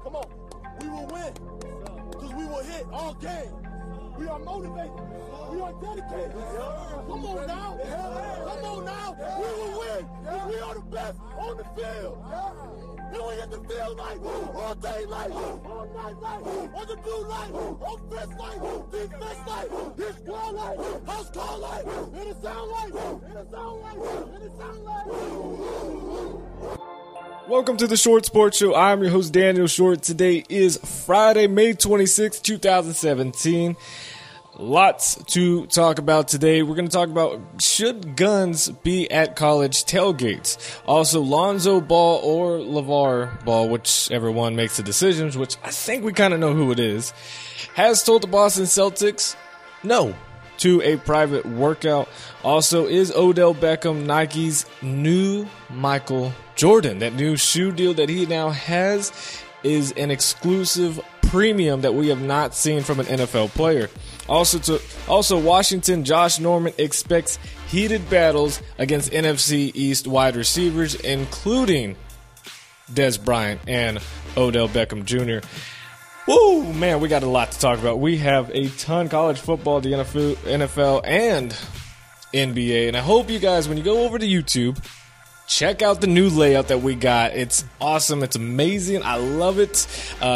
Come on. We will win. Because we will hit all game. We are motivated. We are dedicated. Come on now. Come on now. We will win. Because we are the best on the field. Then we hit the field like, all day like, all night like, on the blue light, offense like, defense like, his squad like, house call like, and it sound like, and it sound like, and it sound like. Welcome to the Short Sports Show. I'm your host, Daniel Short. Today is Friday, May 26, 2017. Lots to talk about today. We're going to talk about, should guns be at college tailgates? Also, Lonzo ball or LaVar ball, whichever one makes the decisions, which I think we kind of know who it is, has told the Boston Celtics no to a private workout. Also, is Odell Beckham Nike's new Michael Jordan? That new shoe deal that he now has is an exclusive premium that we have not seen from an NFL player. Also, Washington, Josh Norman expects heated battles against NFC East wide receivers, including Des Bryant and Odell Beckham Jr. Woo, man, we got a lot to talk about. We have a ton: college football, the NFL, and NBA. And I hope you guys, when you go over to YouTube, check out the new layout that we got. It's awesome. It's amazing. I love it.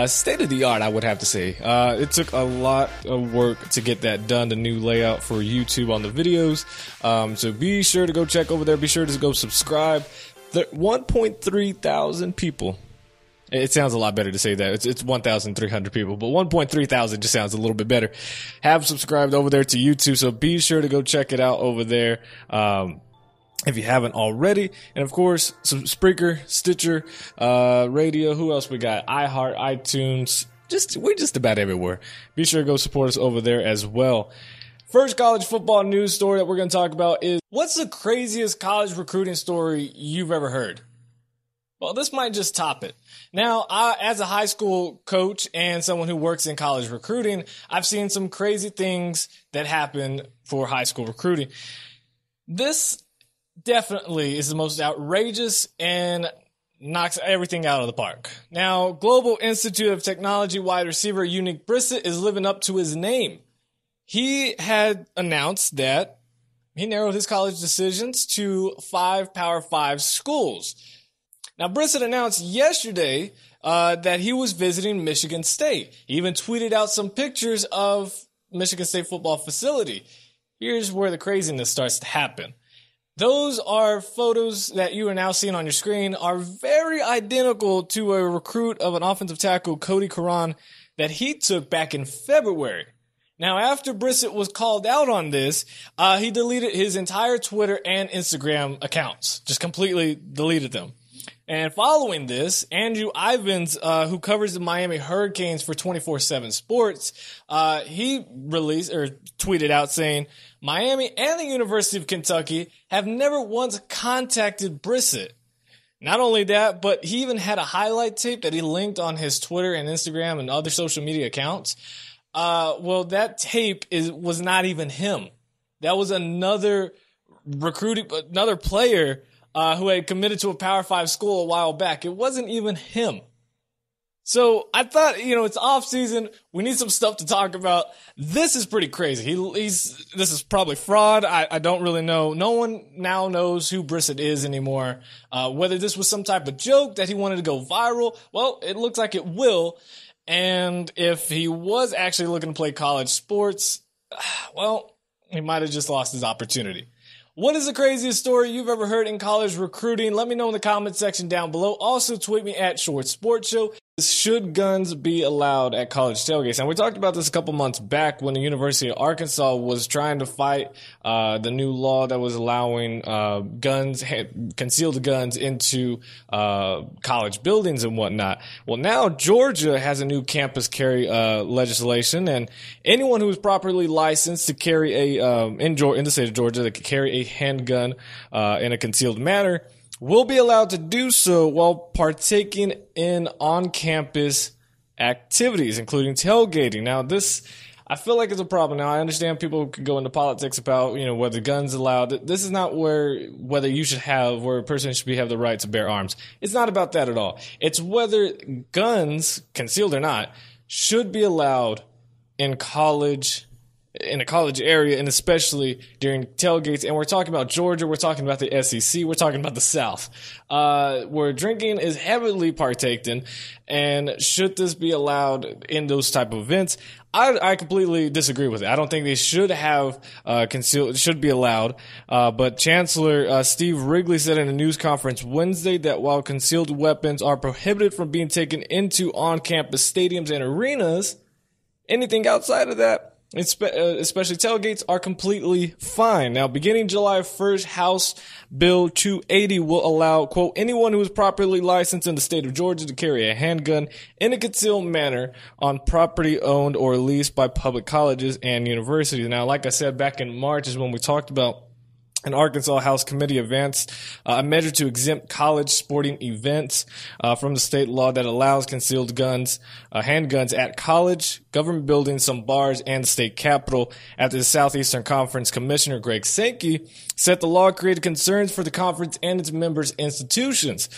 State of the art, I would have to say. It took a lot of work to get that done, the new layout for YouTube on the videos. So be sure to go check over there. Be sure to go subscribe. 1.3 thousand people. It sounds a lot better to say that. It's 1,300 people, but 1.3 thousand just sounds a little bit better. Have subscribed over there to YouTube, so be sure to go check it out over there. If you haven't already. And of course, some Spreaker, Stitcher, radio. Who else we got? iHeart, iTunes. We're just about everywhere. Be sure to go support us over there as well. First college football news story that we're going to talk about is, what's the craziest college recruiting story you've ever heard? Well, this might just top it. Now, as a high school coach and someone who works in college recruiting, I've seen some crazy things that happen for high school recruiting. This definitely is the most outrageous and knocks everything out of the park. Now, Global Institute of Technology wide receiver Unique Brissett is living up to his name. He had announced that he narrowed his college decisions to 5 Power 5 schools. Now, Brissett announced yesterday that he was visiting Michigan State. He even tweeted out some pictures of Michigan State football facility. Here's where the craziness starts to happen. Those are photos that you are now seeing on your screen are very identical to a recruit of an offensive tackle, Cody Karan, that he took back in February. Now, after Brissett was called out on this, he deleted his entire Twitter and Instagram accounts, just completely deleted them. And following this, Andrew Ivins, who covers the Miami Hurricanes for 24/7 Sports, he tweeted out saying, Miami and the University of Kentucky have never once contacted Brissett. Not only that, but he even had a highlight tape that he linked on his Twitter and Instagram and other social media accounts. Well, that tape was not even him. That was another player who had committed to a Power 5 school a while back. It wasn't even him. So I thought, it's off season. We need some stuff to talk about. This is pretty crazy. This is probably fraud. I don't really know. No one now knows who Brissett is anymore. Whether this was some type of joke that he wanted to go viral. Well, it looks like it will. And if he was actually looking to play college sports, well, he might have just lost his opportunity. What is the craziest story you've ever heard in college recruiting? Let me know in the comment section down below. Also, tweet me at Short Sports Show. Should guns be allowed at college tailgates? And we talked about this a couple months back when the University of Arkansas was trying to fight the new law that was allowing concealed guns into college buildings and whatnot. Well, now Georgia has a new campus carry legislation, and anyone who is properly licensed to carry in the state of Georgia that can carry a handgun in a concealed manner will be allowed to do so while partaking in on-campus activities, including tailgating. Now, I feel like it's a problem. Now, I understand people could go into politics about, whether guns allowed. This is not whether you should have, where a person should have the right to bear arms. It's not about that at all. It's whether guns, concealed or not, should be allowed in a college area, and especially during tailgates. And we're talking about Georgia, we're talking about the SEC, we're talking about the South, where drinking is heavily partaked in. And should this be allowed in those type of events? I completely disagree with it. I don't think they should have should be allowed. But Chancellor Steve Wrigley said in a news conference Wednesday that while concealed weapons are prohibited from being taken into on-campus stadiums and arenas, anything outside of that, especially tailgates, are completely fine. Now, beginning July 1st, House Bill 280 will allow, quote, anyone who is properly licensed in the state of Georgia to carry a handgun in a concealed manner on property owned or leased by public colleges and universities. Now, like I said, back in March is when we talked about an Arkansas House committee advanced a measure to exempt college sporting events from the state law that allows concealed guns, handguns at college, government buildings, some bars, and the state capitol. After the Southeastern Conference Commissioner Greg Sankey said the law created concerns for the conference and its members' institutions.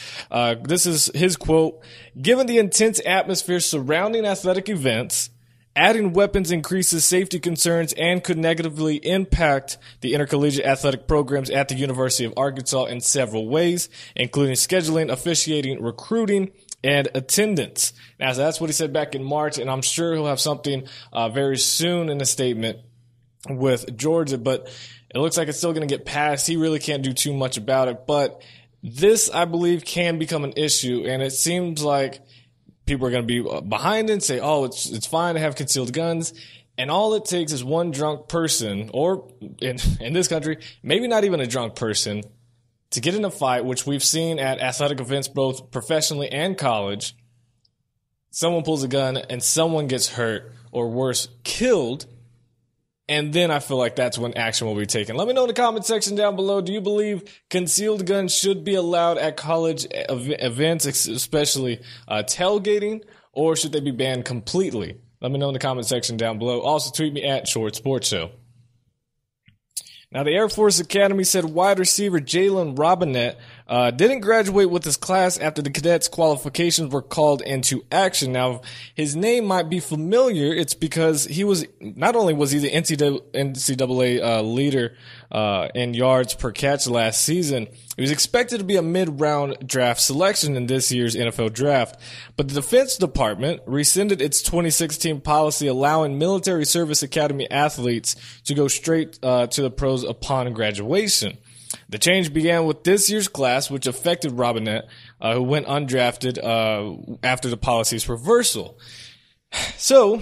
This is his quote: "Given the intense atmosphere surrounding athletic events, adding weapons increases safety concerns and could negatively impact the intercollegiate athletic programs at the University of Arkansas in several ways, including scheduling, officiating, recruiting, and attendance." Now, that's what he said back in March, and I'm sure he'll have something very soon in a statement with Georgia, but it looks like it's still going to get passed. He really can't do too much about it, but this, I believe, can become an issue, and it seems like people are going to be behind it and say, oh, it's fine to have concealed guns. And all it takes is one drunk person, or in this country, maybe not even a drunk person, to get in a fight, which we've seen at athletic events, both professionally and college. Someone pulls a gun and someone gets hurt, or worse, killed. And then I feel like that's when action will be taken. Let me know in the comment section down below. Do you believe concealed guns should be allowed at college events, especially tailgating, or should they be banned completely? Let me know in the comment section down below. Also, tweet me at Short Sports Show. Now, the Air Force Academy said wide receiver Jalen Robinette didn't graduate with his class after the cadets' qualifications were called into action. Now, his name might be familiar. It's because not only was he the NCAA leader in yards per catch last season, he was expected to be a mid-round draft selection in this year's NFL draft. But the Defense Department rescinded its 2016 policy allowing military service academy athletes to go straight to the pros upon graduation. The change began with this year's class, which affected Robinette, who went undrafted after the policy's reversal. So,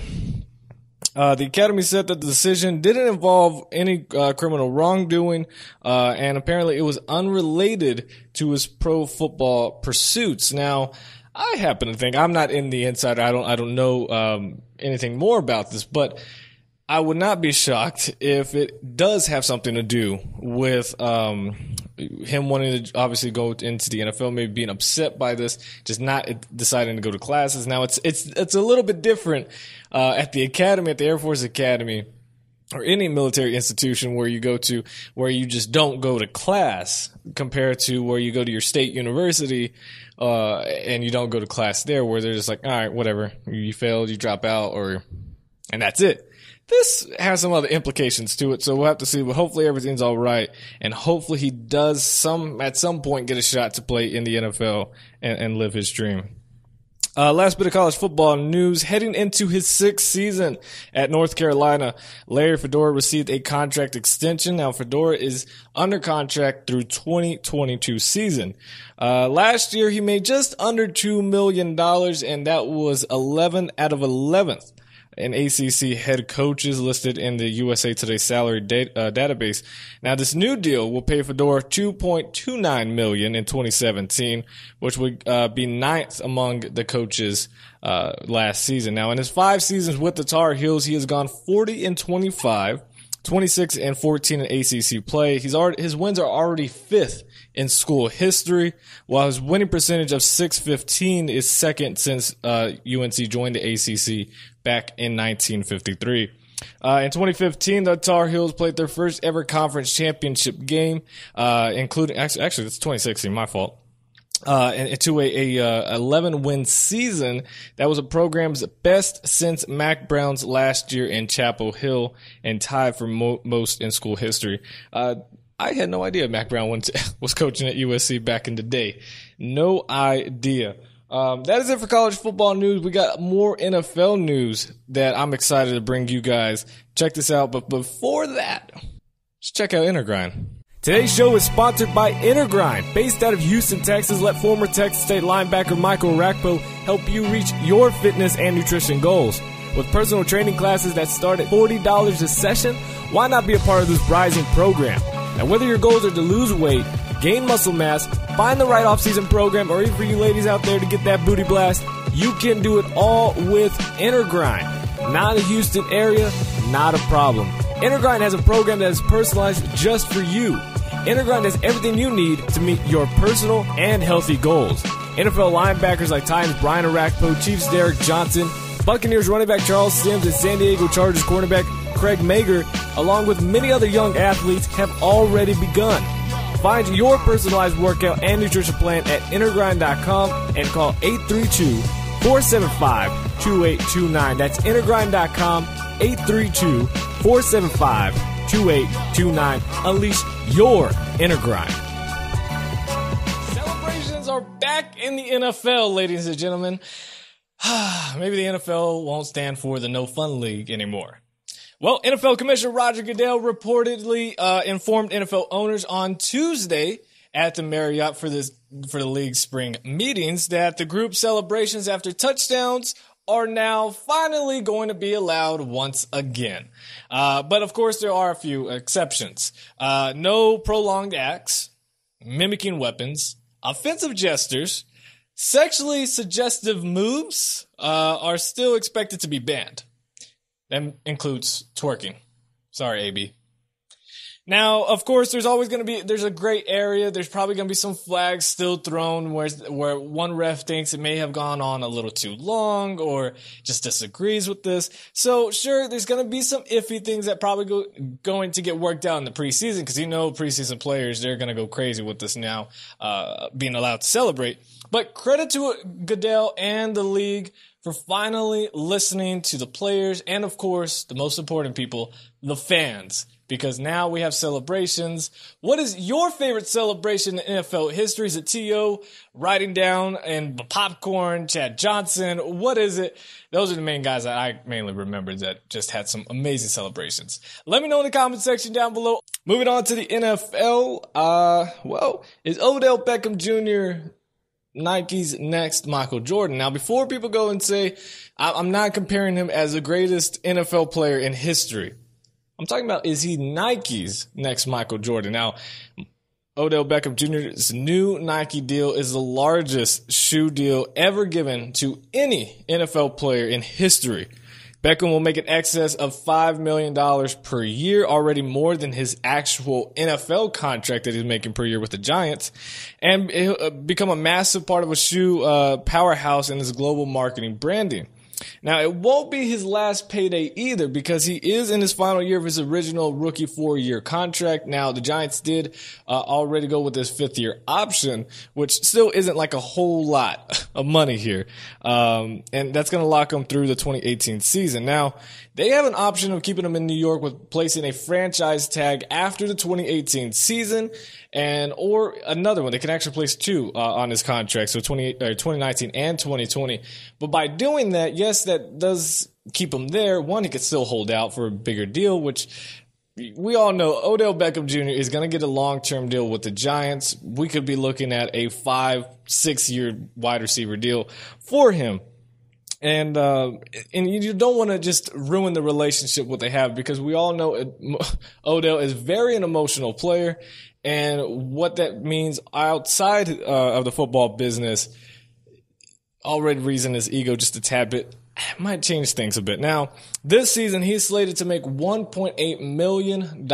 the Academy said that the decision didn't involve any criminal wrongdoing, and apparently it was unrelated to his pro football pursuits. Now, I happen to think, I'm not in the inside, I don't know anything more about this, but I would not be shocked if it does have something to do with him wanting to obviously go into the NFL, maybe being upset by this, just not deciding to go to classes. Now, it's a little bit different at the academy, at the Air Force Academy, or any military institution where you go to, where you just don't go to class, compared to where you go to your state university and you don't go to class there, where they're just like, all right, whatever, you failed, you drop out, and that's it. This has some other implications to it, so we'll have to see. But hopefully everything's all right, and hopefully he does at some point get a shot to play in the NFL and live his dream. Last bit of college football news. Heading into his 6th season at North Carolina, Larry Fedora received a contract extension. Now, Fedora is under contract through 2022 season. Last year, he made just under $2 million, and that was 11th out of 11th. And ACC head coaches listed in the USA Today salary database. Now, this new deal will pay Fedora $2.29 million in 2017, which would be 9th among the coaches last season. Now, in his 5 seasons with the Tar Heels, he has gone 40-25, 26-14 in ACC play. His wins are already 5th in school history, while his winning percentage of .615 is 2nd since UNC joined the ACC back in 1953. In 2015, the Tar Heels played their first ever conference championship game, including actually that's 2016, my fault. Into a 11-win season that was a program's best since Mac Brown's last year in Chapel Hill and tied for most in school history. I had no idea Mac Brown was coaching at USC back in the day. No idea. That is it for college football news. We got more NFL news that I'm excited to bring you guys. Check this out. But before that, let's check out InnerGrind. Today's show is sponsored by InnerGrind. Based out of Houston, Texas, let former Texas State linebacker Michael Rakpo help you reach your fitness and nutrition goals. With personal training classes that start at $40 a session, why not be a part of this rising program? Now, whether your goals are to lose weight, gain muscle mass, find the right off-season program, or even for you ladies out there to get that booty blast, you can do it all with InnerGrind. Not a Houston area, not a problem. InnerGrind has a program that is personalized just for you. InnerGrind has everything you need to meet your personal and healthy goals. NFL linebackers like Titans Bryant Orakpo, Chiefs Derek Johnson, Buccaneers running back Charles Sims, and San Diego Chargers cornerback Craig Mager, along with many other young athletes, have already begun. Find your personalized workout and nutrition plan at InnerGrind.com and call 832-475-2829. That's InnerGrind.com, 832-475-2829. Unleash your inner grind. Celebrations are back in the NFL, ladies and gentlemen. Maybe the NFL won't stand for the No Fun League anymore. Well, NFL Commissioner Roger Goodell reportedly informed NFL owners on Tuesday at the Marriott for the league's spring meetings that the group celebrations after touchdowns are now finally going to be allowed once again. But of course, there are a few exceptions. No prolonged acts, mimicking weapons, offensive gestures, sexually suggestive moves are still expected to be banned. That includes twerking. Sorry, AB. Now, of course, there's a gray area. There's probably going to be some flags still thrown where one ref thinks it may have gone on a little too long or just disagrees with this. So, sure, there's going to be some iffy things that probably going to get worked out in the preseason because preseason players, they're going to go crazy with this now being allowed to celebrate. But credit to Goodell and the league for finally listening to the players and, of course, the most important people, the fans. Because now we have celebrations. What is your favorite celebration in NFL history? Is it T.O. writing down and popcorn, Chad Johnson? What is it? Those are the main guys that I mainly remember that just had some amazing celebrations. Let me know in the comment section down below. Moving on to the NFL. Is Odell Beckham Jr. Nike's next Michael Jordan? Now, before people go and say, I'm not comparing him as the greatest NFL player in history. I'm talking about, is he Nike's next Michael Jordan? Now, Odell Beckham Jr.'s new Nike deal is the largest shoe deal ever given to any NFL player in history. Beckham will make an excess of $5 million per year, already more than his actual NFL contract that he's making per year with the Giants, and he'll become a massive part of a shoe powerhouse in his global marketing branding. Now, it won't be his last payday either because he is in his final year of his original rookie 4-year contract. Now, the Giants did already go with this 5th-year option, which still isn't like a whole lot of money here. And that's going to lock him through the 2018 season. Now, they have an option of keeping him in New York with placing a franchise tag after the 2018 season or another one. They can actually place 2 on his contract, so 2019 and 2020. But by doing that, yes, that does keep him there. One, he could still hold out for a bigger deal, which we all know Odell Beckham Jr. is going to get a long-term deal with the Giants. We could be looking at a 5-6-year wide receiver deal for him. And you don't want to just ruin the relationship what they have because we all know Odell is very an emotional player. And what that means outside of the football business, already raising his ego just a tad bit, might change things a bit. Now, this season, he's slated to make $1.8 million,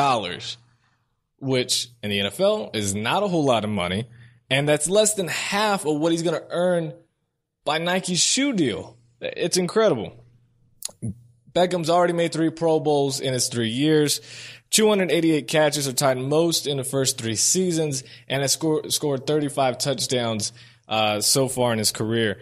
which in the NFL is not a whole lot of money. And that's less than half of what he's going to earn by Nike's shoe deal. It's incredible. Beckham's already made 3 Pro Bowls in his 3 years. 288 catches are tied most in the first 3 seasons, and has scored 35 touchdowns so far in his career.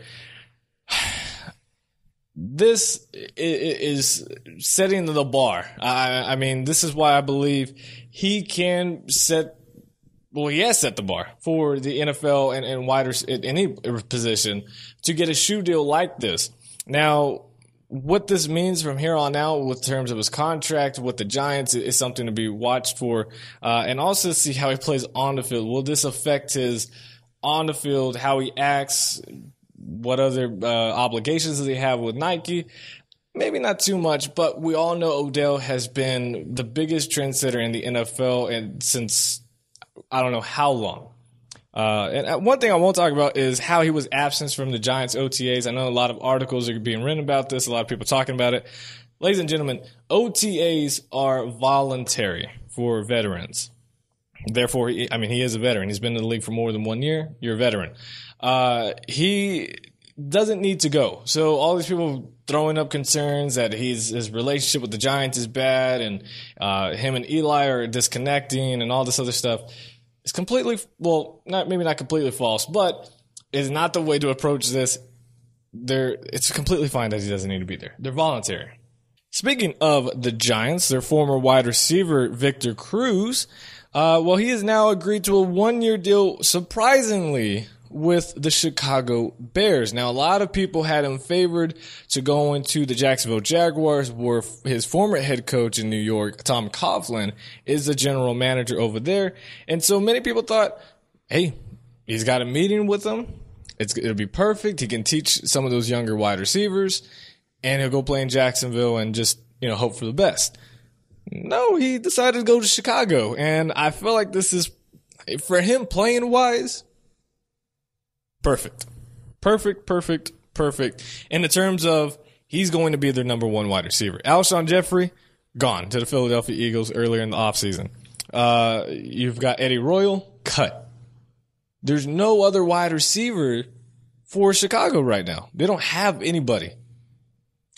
This is setting the bar. I mean, this is why I believe he can he has set the bar for the NFL and wider in any position to get a shoe deal like this. Now, what this means from here on out with terms of his contract with the Giants is something to be watched for, and also see how he plays on the field. Will this affect his on the field, how he acts, what other obligations does he have with Nike? Maybe not too much, but we all know Odell has been the biggest trendsetter in the NFL and since I don't know how long. And one thing I won't talk about is how he was absent from the Giants OTAs. I know a lot of articles are being written about this, a lot of people talking about it. Ladies and gentlemen, OTAs are voluntary for veterans. Therefore, he is a veteran. He's been in the league for more than 1 year. You're a veteran. He doesn't need to go. So all these people throwing up concerns that his relationship with the Giants is bad and him and Eli are disconnecting and all this other stuff is completely, maybe not completely false, but is not the way to approach this. It's completely fine that he doesn't need to be there. They're voluntary. Speaking of the Giants, their former wide receiver, Victor Cruz, he has now agreed to a 1-year deal, surprisingly, with the Chicago Bears. Now, a lot of people had him favored to go into the Jacksonville Jaguars, where his former head coach in New York, Tom Coughlin, is the general manager over there. And so many people thought, hey, he's got a meeting with them. It'll be perfect. He can teach some of those younger wide receivers, and he'll go play in Jacksonville and just, hope for the best. No, he decided to go to Chicago, and I feel like this is, for him playing wise, perfect. In the terms of he's going to be their number 1 wide receiver. Alshon Jeffrey, gone to the Philadelphia Eagles earlier in the offseason. You've got Eddie Royal, cut. There's no other wide receiver for Chicago right now. They don't have anybody.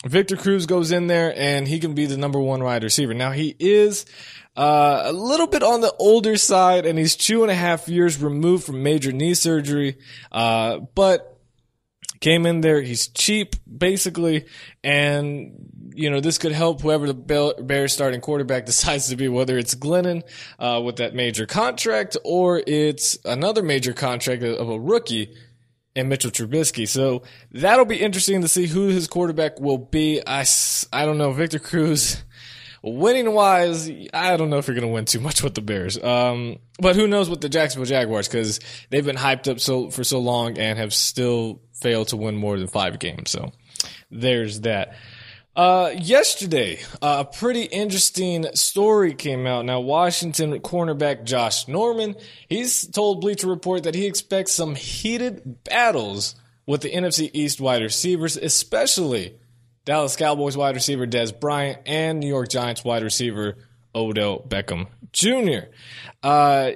Victor Cruz goes in there, and he can be the number 1 wide receiver. Now, he is a little bit on the older side, and he's 2.5 years removed from major knee surgery, but came in there. He's cheap, basically, and, this could help whoever the Bears starting quarterback decides to be, whether it's Glennon with that major contract or it's another major contract of a rookie and Mitchell Trubisky. So that'll be interesting to see who his quarterback will be. I don't know. Victor Cruz, winning wise, I don't know if you're going to win too much with the Bears. But who knows with the Jacksonville Jaguars, because they've been hyped up for so long and have still failed to win more than 5 games. So there's that. Yesterday, a pretty interesting story came out. Now, Washington cornerback Josh Norman, he's told Bleacher Report that he expects some heated battles with the NFC East wide receivers, especially Dallas Cowboys wide receiver Dez Bryant and New York Giants wide receiver Odell Beckham Jr.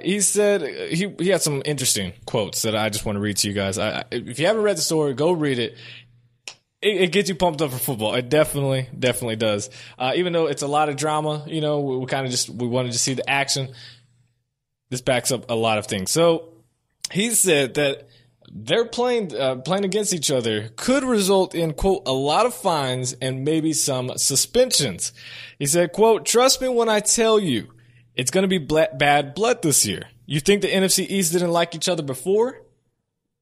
He said he had some interesting quotes that I just want to read to you guys. If you haven't read the story, go read it. It gets you pumped up for football. It definitely does. Even though it's a lot of drama, we wanted to see the action. This backs up a lot of things. So he said that they're playing against each other could result in, quote, a lot of fines and maybe some suspensions. He said, quote, trust me when I tell you, it's going to be bad blood this year. You think the NFC East didn't like each other before?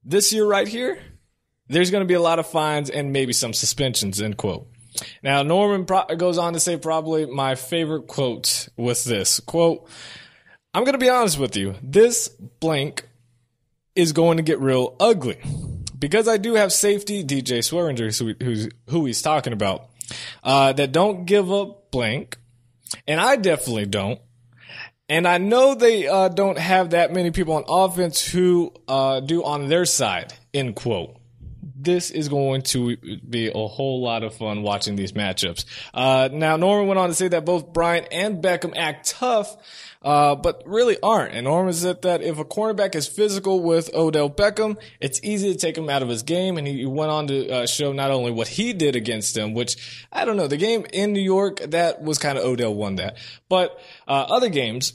This year right here? There's going to be a lot of fines and maybe some suspensions, end quote. Now, Norman goes on to say probably my favorite quote was this, quote, I'm going to be honest with you. This blank is going to get real ugly because I do have safety, DJ Swearinger, who he's talking about, that don't give up blank, and I definitely don't. And I know they don't have that many people on offense who do on their side, end quote. this is going to be a whole lot of fun watching these matchups. Now, Norman went on to say that both Bryant and Beckham act tough, but really aren't. And Norman said that if a cornerback is physical with Odell Beckham, it's easy to take him out of his game. And he went on to show not only what he did against him, which, I don't know, the game in New York, that was kind of Odell won that. But other games,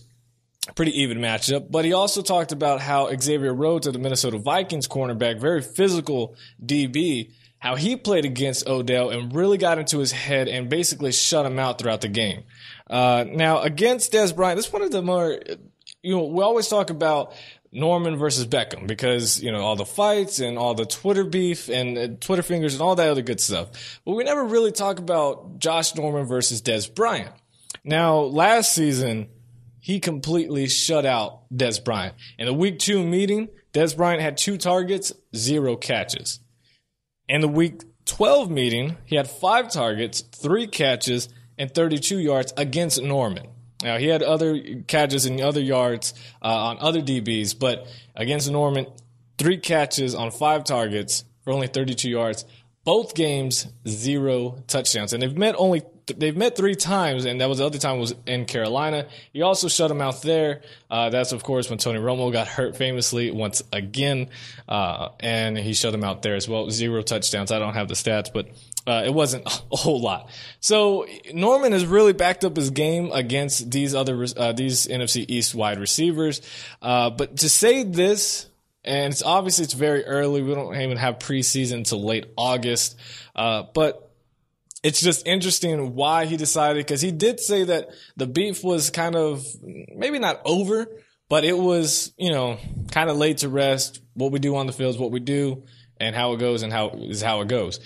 pretty even matchup. But he also talked about how Xavier Rhodes of the Minnesota Vikings cornerback, very physical DB, how he played against Odell and really got into his head and basically shut him out throughout the game. Now, against Dez Bryant, this is one of the more, we always talk about Norman versus Beckham because, all the fights and all the Twitter beef and Twitter fingers and all that other good stuff. But we never really talk about Josh Norman versus Dez Bryant. Now, last season, he completely shut out Dez Bryant. In the Week 2 meeting, Dez Bryant had 2 targets, 0 catches. In the Week 12 meeting, he had 5 targets, 3 catches, and 32 yards against Norman. Now, he had other catches and other yards on other DBs, but against Norman, 3 catches on 5 targets for only 32 yards. Both games, 0 touchdowns. And they've met 3 times, and that was the other time was in Carolina. He also shut him out there. That's, of course, when Tony Romo got hurt famously once again, and he shut him out there as well. 0 touchdowns. I don't have the stats, but it wasn't a whole lot. So Norman has really backed up his game against these these NFC East wide receivers. But to say this, and it's very early. We don't even have preseason until late August. But it's just interesting why he decided, because he did say that the beef was kind of maybe not over, but it was, kind of laid to rest. What we do on the field is what we do, and how it goes and how it goes.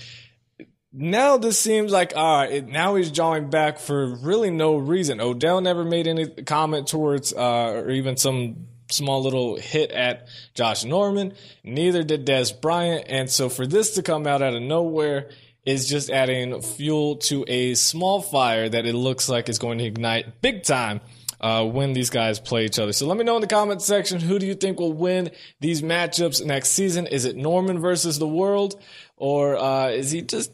Now this seems like, now he's drawing back for really no reason. Odell never made any comment towards, or even some small little hit at Josh Norman. Neither did Dez Bryant. And so for this to come out of nowhere is just adding fuel to a small fire that it looks like is going to ignite big time when these guys play each other. So let me know in the comment section, who do you think will win these matchups next season? Is it Norman versus the world? Or is he just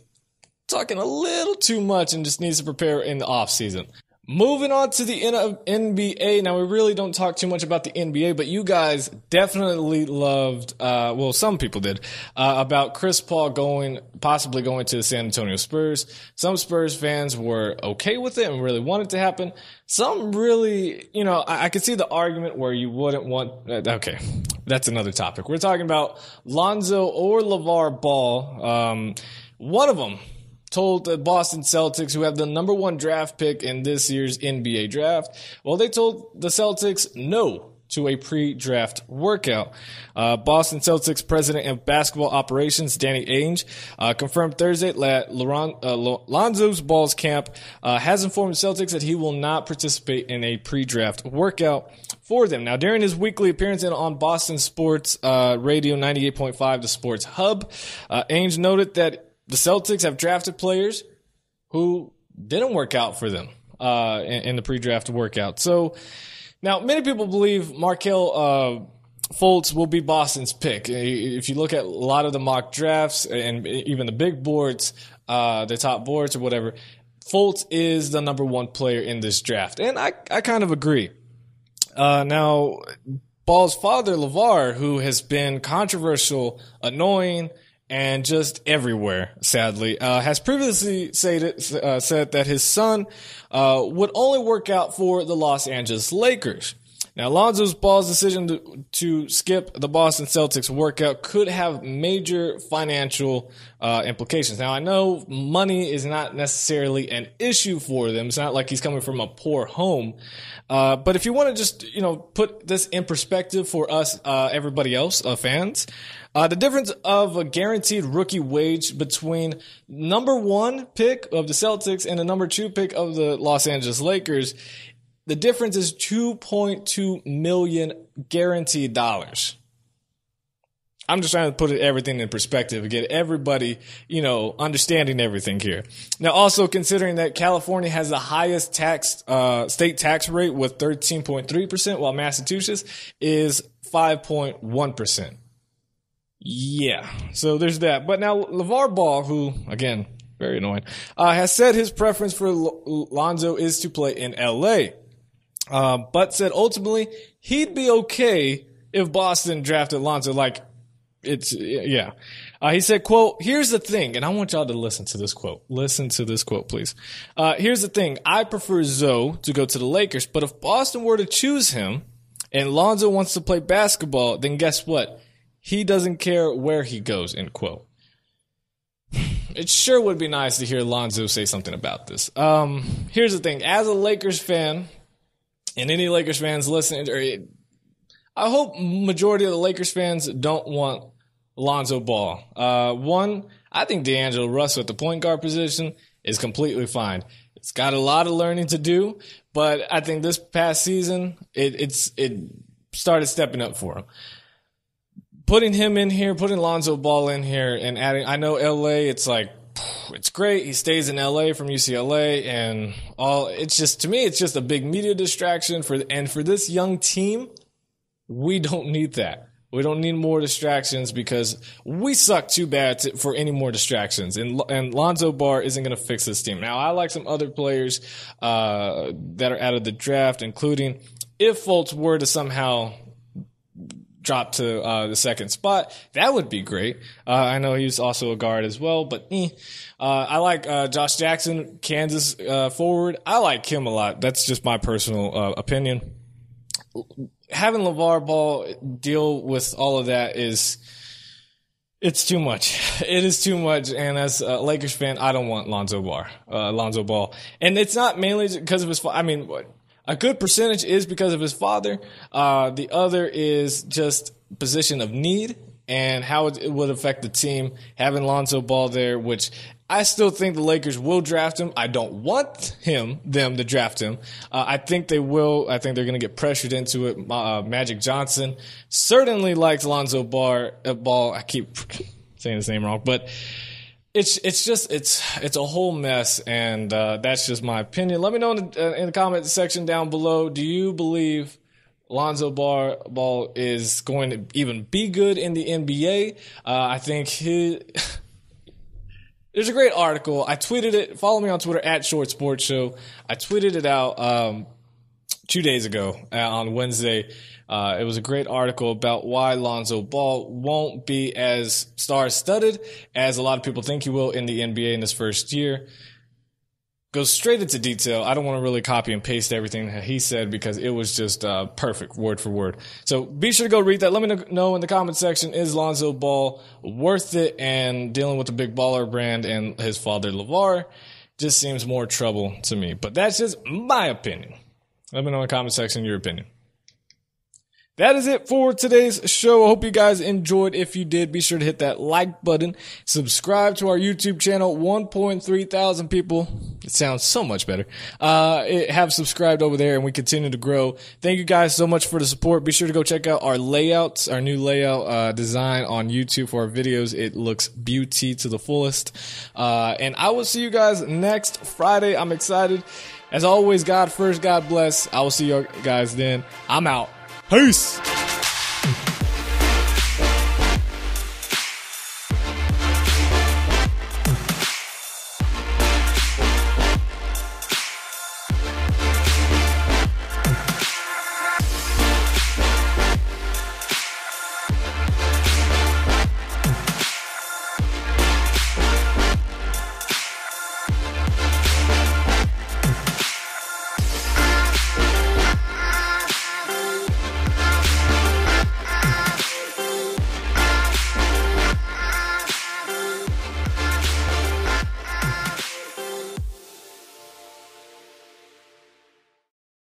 talking a little too much and just needs to prepare in the offseason? Moving on to the NBA. Now, we really don't talk too much about the NBA, but you guys definitely loved, some people did, about Chris Paul possibly going to the San Antonio Spurs. Some Spurs fans were okay with it and really wanted it to happen. Some really, I could see the argument where you wouldn't want, okay, that's another topic. We're talking about Lonzo or LaVar Ball. One of them told the Boston Celtics, who have the number 1 draft pick in this year's NBA draft, they told the Celtics no to a pre-draft workout. Boston Celtics president of basketball operations, Danny Ainge, confirmed Thursday that Lonzo's Ball's camp has informed the Celtics that he will not participate in a pre-draft workout for them. Now, during his weekly appearance on Boston Sports Radio 98.5, the Sports Hub, Ainge noted that the Celtics have drafted players who didn't work out for them in the pre-draft workout. So now many people believe Markelle Fultz will be Boston's pick. If you look at a lot of the mock drafts and even the big boards, the top boards or whatever, Fultz is the number 1 player in this draft. And I kind of agree. Now, Ball's father, LaVar, who has been controversial, annoying, and just everywhere, sadly, has previously said that his son would only work out for the Los Angeles Lakers. Now, Lonzo Ball's decision to skip the Boston Celtics workout could have major financial implications. Now, I know money is not necessarily an issue for them. It's not like he's coming from a poor home. But if you want to just, put this in perspective for us, everybody else, fans, the difference of a guaranteed rookie wage between number 1 pick of the Celtics and the number 2 pick of the Los Angeles Lakers, the difference is $2.2 million guaranteed dollars. I'm just trying to put everything in perspective and get everybody, understanding everything here. Now, also considering that California has the highest state tax rate with 13.3%, while Massachusetts is 5.1%. Yeah, so there's that. But now LaVar Ball, who, again, very annoying, has said his preference for Lonzo is to play in L.A., but said ultimately he'd be okay if Boston drafted Lonzo. He said, quote, "Here's the thing," and I want y'all to listen to this quote. Listen to this quote, please. "Here's the thing. I prefer Zoe to go to the Lakers, but if Boston were to choose him and Lonzo wants to play basketball, then guess what? He doesn't care where he goes," end quote. It sure would be nice to hear Lonzo say something about this. Here's the thing. As a Lakers fan, and any Lakers fans listening, I hope majority of the Lakers fans don't want Lonzo Ball. One, I think D'Angelo Russell at the point guard position is completely fine. It's got a lot of learning to do, but I think this past season, it started stepping up for him. Putting him in here, putting Lonzo Ball in here, and adding, I know LA, it's great. He stays in LA from UCLA and all. It's just, to me, it's just a big media distraction for this young team. We don't need that. We don't need more distractions because we suck too bad for any more distractions. And Lonzo Ball isn't going to fix this team. Now, I like some other players that are out of the draft, including if Fultz were to somehow drop to the second spot, that would be great. I know he's also a guard as well, but I like Josh Jackson, Kansas forward. I like him a lot. That's just my personal opinion. Having LaVar Ball deal with all of that it's too much. It is too much. And as a Lakers fan, I don't want Lonzo Ball. And it's not mainly because of his a good percentage is because of his father. The other is just position of need and how it would affect the team having Lonzo Ball there, which I still think the Lakers will draft him. I don't want them to draft him. I think they will. I think they're going to get pressured into it. Magic Johnson certainly likes Lonzo Ball. I keep saying his name wrong, but it's a whole mess, and that's just my opinion. Let me know in the comment section down below. Do you believe Lonzo Ball is going to even be good in the NBA? I think there's a great article. I tweeted it. Follow me on Twitter @ShortSportsShow. I tweeted it out 2 days ago on Wednesday. It was a great article about why Lonzo Ball won't be as star-studded as a lot of people think he will in the NBA in his first year. Goes straight into detail. I don't want to really copy and paste everything that he said because it was just perfect, word for word. So be sure to go read that. Let me know in the comment section, is Lonzo Ball worth it? And dealing with the big baller brand and his father, LaVar, just seems more trouble to me. But that's just my opinion. Let me know in the comment section your opinion. That is it for today's show. I hope you guys enjoyed. If you did, be sure to hit that like button. Subscribe to our YouTube channel. 1.3 thousand people. It sounds so much better. Have subscribed over there, and we continue to grow. Thank you guys so much for the support. Be sure to go check out our layouts, our new layout design on YouTube for our videos. It looks beauty to the fullest. And I will see you guys next Friday. I'm excited. As always, God first, God bless. I will see you guys then. I'm out. Peace.